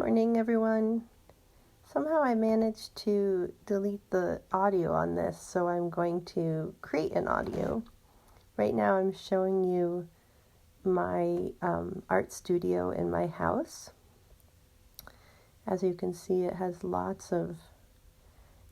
morning, everyone. Somehow I managed to delete the audio on this, so I'm going to create an audio. Right now I'm showing you my art studio in my house. As you can see, it has lots of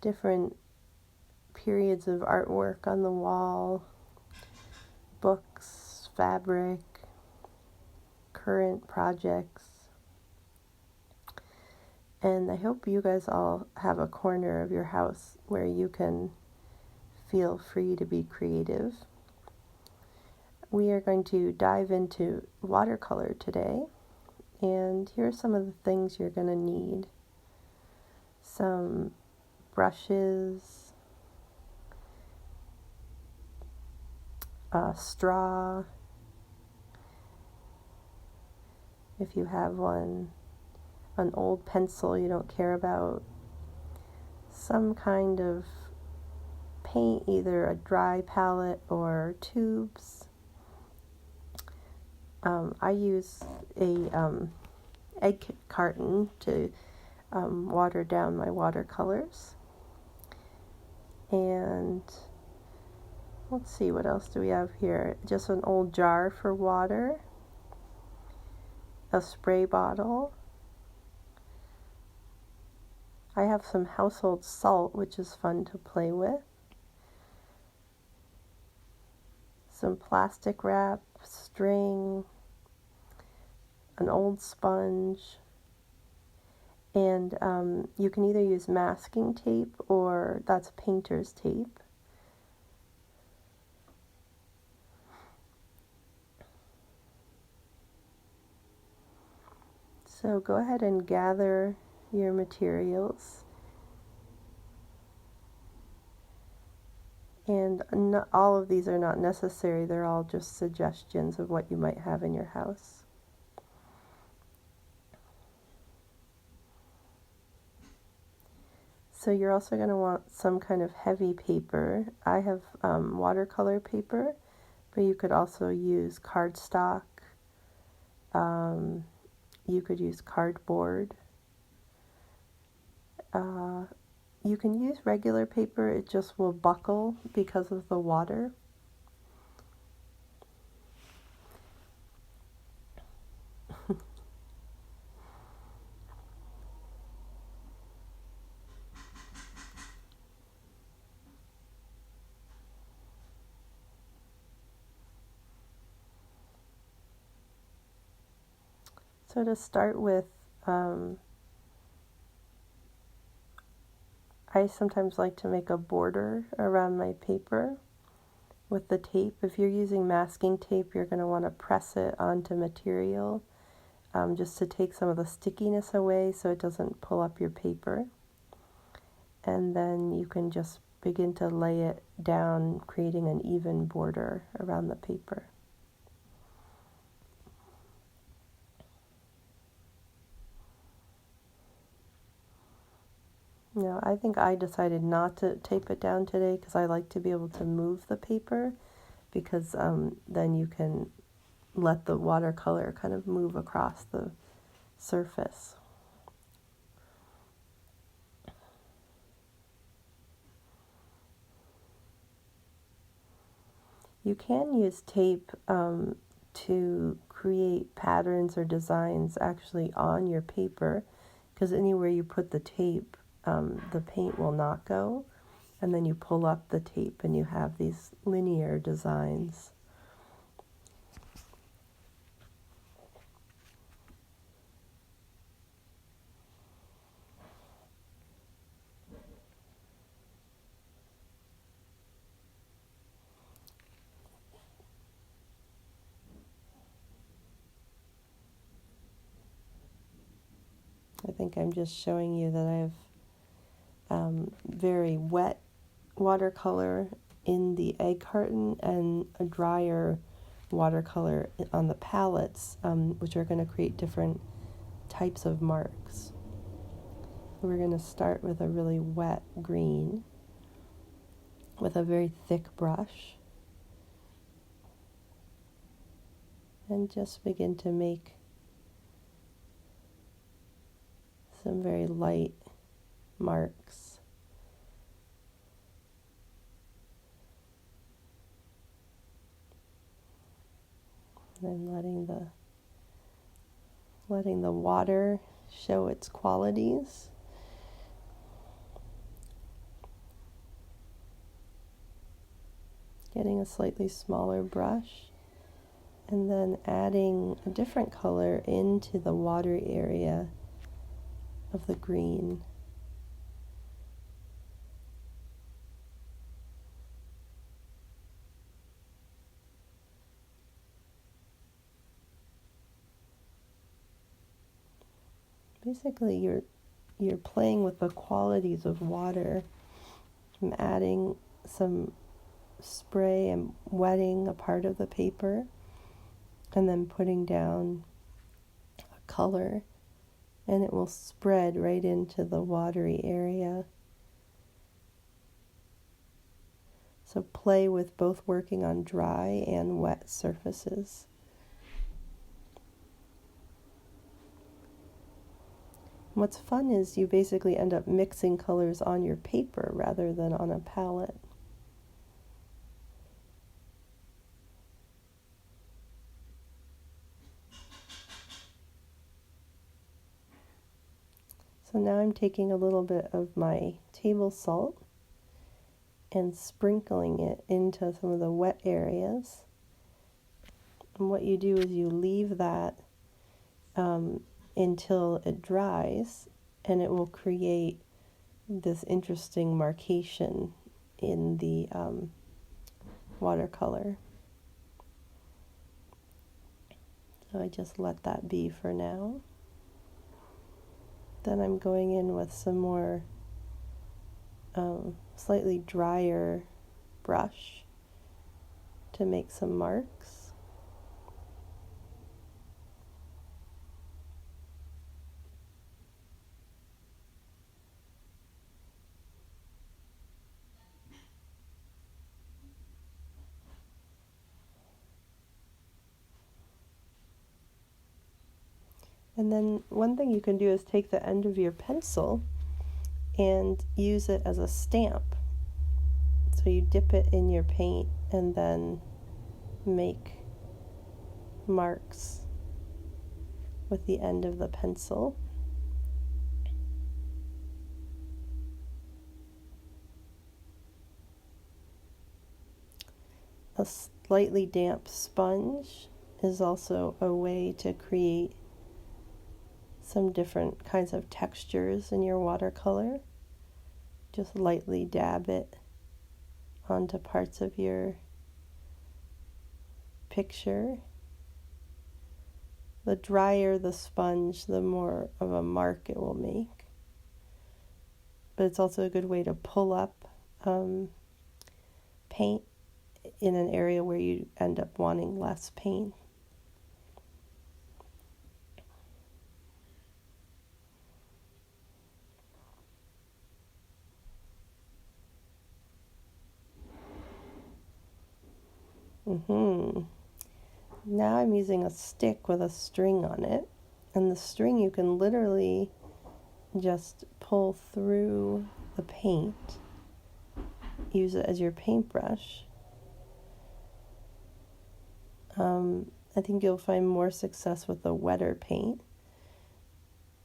different periods of artwork on the wall, books, fabric, current projects. And I hope you guys all have a corner of your house where you can feel free to be creative. We are going to dive into watercolor today, and here are some of the things you're going to need. Some brushes, a straw, if you have one, an old pencil you don't care about, some kind of paint, either a dry palette or tubes. I use a egg carton to water down my watercolors. And let's see, what else do we have here? Just an old jar for water, a spray bottle. I have some household salt, which is fun to play with. Some plastic wrap, string, an old sponge, and you can either use masking tape or that's painter's tape. So go ahead and gather your materials. And not, all of these are not necessary, they're all just suggestions of what you might have in your house. So you're also going to want some kind of heavy paper. I have watercolor paper, but you could also use cardstock. You could use cardboard. You can use regular paper, it just will buckle because of the water. So to start with, I sometimes like to make a border around my paper with the tape. If you're using masking tape, you're going to want to press it onto material just to take some of the stickiness away so it doesn't pull up your paper. And then you can just begin to lay it down, creating an even border around the paper. No, I think I decided not to tape it down today because I like to be able to move the paper, because then you can let the watercolor kind of move across the surface. You can use tape to create patterns or designs actually on your paper, because anywhere you put the tape, the paint will not go, and then you pull up the tape and you have these linear designs. I think I'm just showing you that I have very wet watercolor in the egg carton and a drier watercolor on the palettes, which are going to create different types of marks. We're going to start with a really wet green with a very thick brush and just begin to make some very light marks. And then letting the water show its qualities. Getting a slightly smaller brush and then adding a different color into the watery area of the green. Basically, you're playing with the qualities of water. I'm adding some spray and wetting a part of the paper, and then putting down a color, and it will spread right into the watery area. So play with both working on dry and wet surfaces. What's fun is you basically end up mixing colors on your paper rather than on a palette. So now I'm taking a little bit of my table salt and sprinkling it into some of the wet areas. And what you do is you leave that until it dries, and it will create this interesting marcation in the watercolor. So I just let that be for now. Then I'm going in with some more slightly drier brush to make some marks. And then one thing you can do is take the end of your pencil and use it as a stamp. So you dip it in your paint and then make marks with the end of the pencil. A slightly damp sponge is also a way to create some different kinds of textures in your watercolor. Just lightly dab it onto parts of your picture. The drier the sponge, the more of a mark it will make. But it's also a good way to pull up paint in an area where you end up wanting less paint. Now I'm using a stick with a string on it, and the string you can literally just pull through the paint. Use it as your paintbrush. I think you'll find more success with the wetter paint,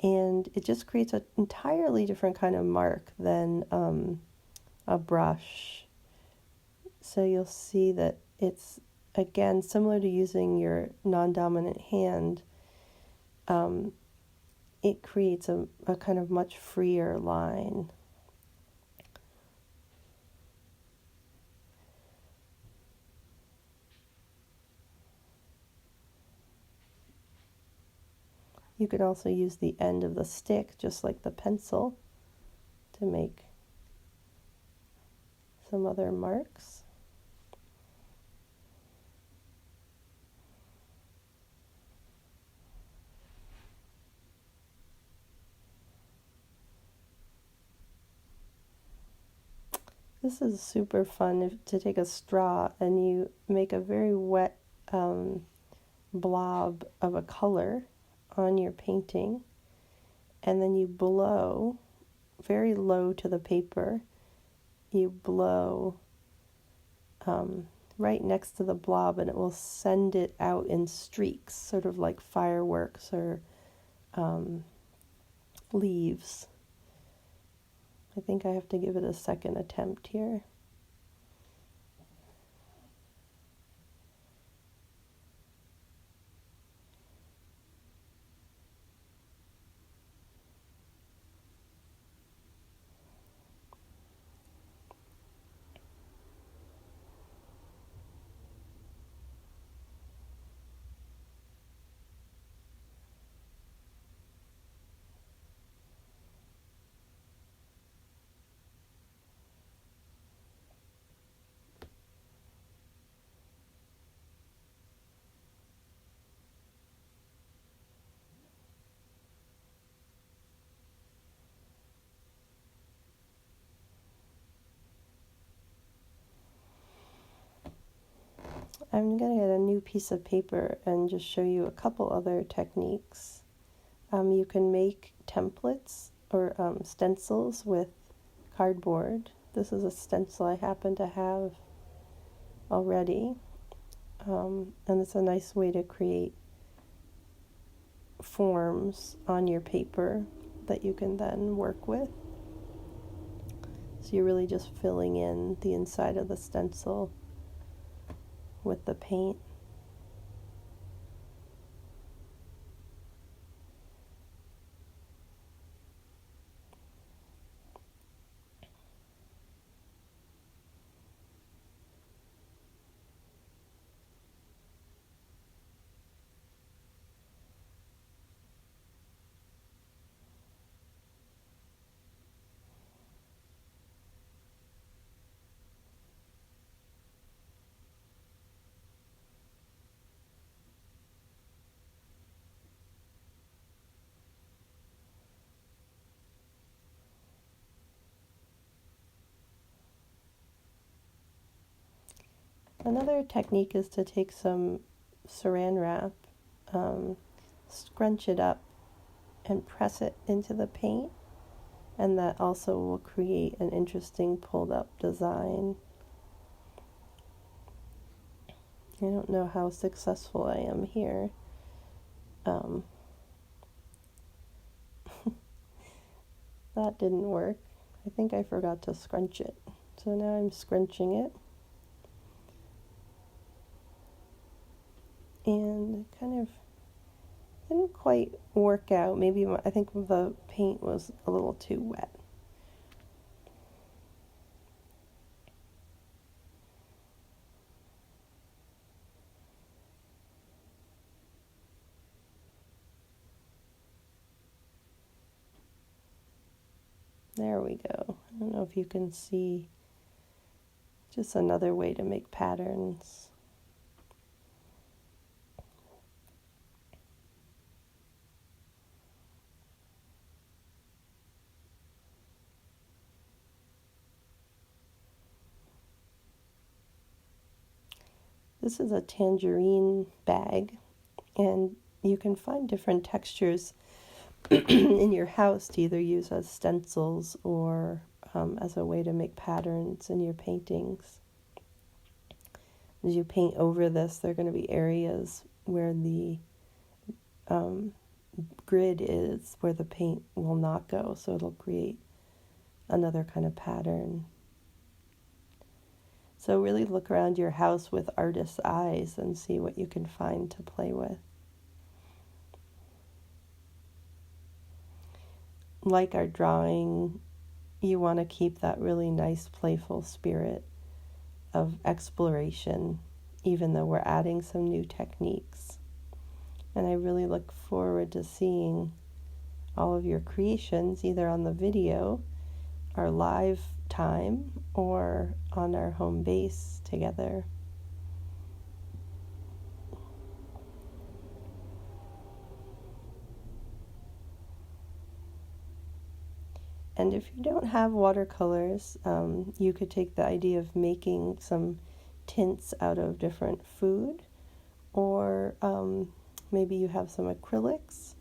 and it just creates an entirely different kind of mark than a brush. So you'll see that it's, again, similar to using your non-dominant hand. It creates a kind of much freer line. You could also use the end of the stick, just like the pencil, to make some other marks. This is super fun to take a straw and you make a very wet blob of a color on your painting, and then you blow very low to the paper. You blow right next to the blob, and it will send it out in streaks, sort of like fireworks or leaves. I think I have to give it a second attempt here. I'm going to get a new piece of paper and just show you a couple other techniques. You can make templates or stencils with cardboard. This is a stencil I happen to have already, and it's a nice way to create forms on your paper that you can then work with. So you're really just filling in the inside of the stencil with the paint. Another technique is to take some saran wrap, scrunch it up, and press it into the paint, and that also will create an interesting pulled up design. I don't know how successful I am here. That didn't work. I think I forgot to scrunch it. So now I'm scrunching it. And it kind of didn't quite work out. Maybe I think the paint was a little too wet. There we go. I don't know if you can see. Just another way to make patterns. This is a tangerine bag, and you can find different textures in your house to either use as stencils or as a way to make patterns in your paintings. As you paint over this, there are going to be areas where the grid is, where the paint will not go, so it'll create another kind of pattern. So really look around your house with artist's eyes and see what you can find to play with. Like our drawing, you want to keep that really nice, playful spirit of exploration, even though we're adding some new techniques. And I really look forward to seeing all of your creations, either on the video, our live time, or on our home base together. And if you don't have watercolors, you could take the idea of making some tints out of different food, or maybe you have some acrylics,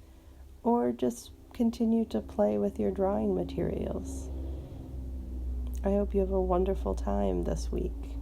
or just continue to play with your drawing materials. I hope you have a wonderful time this week.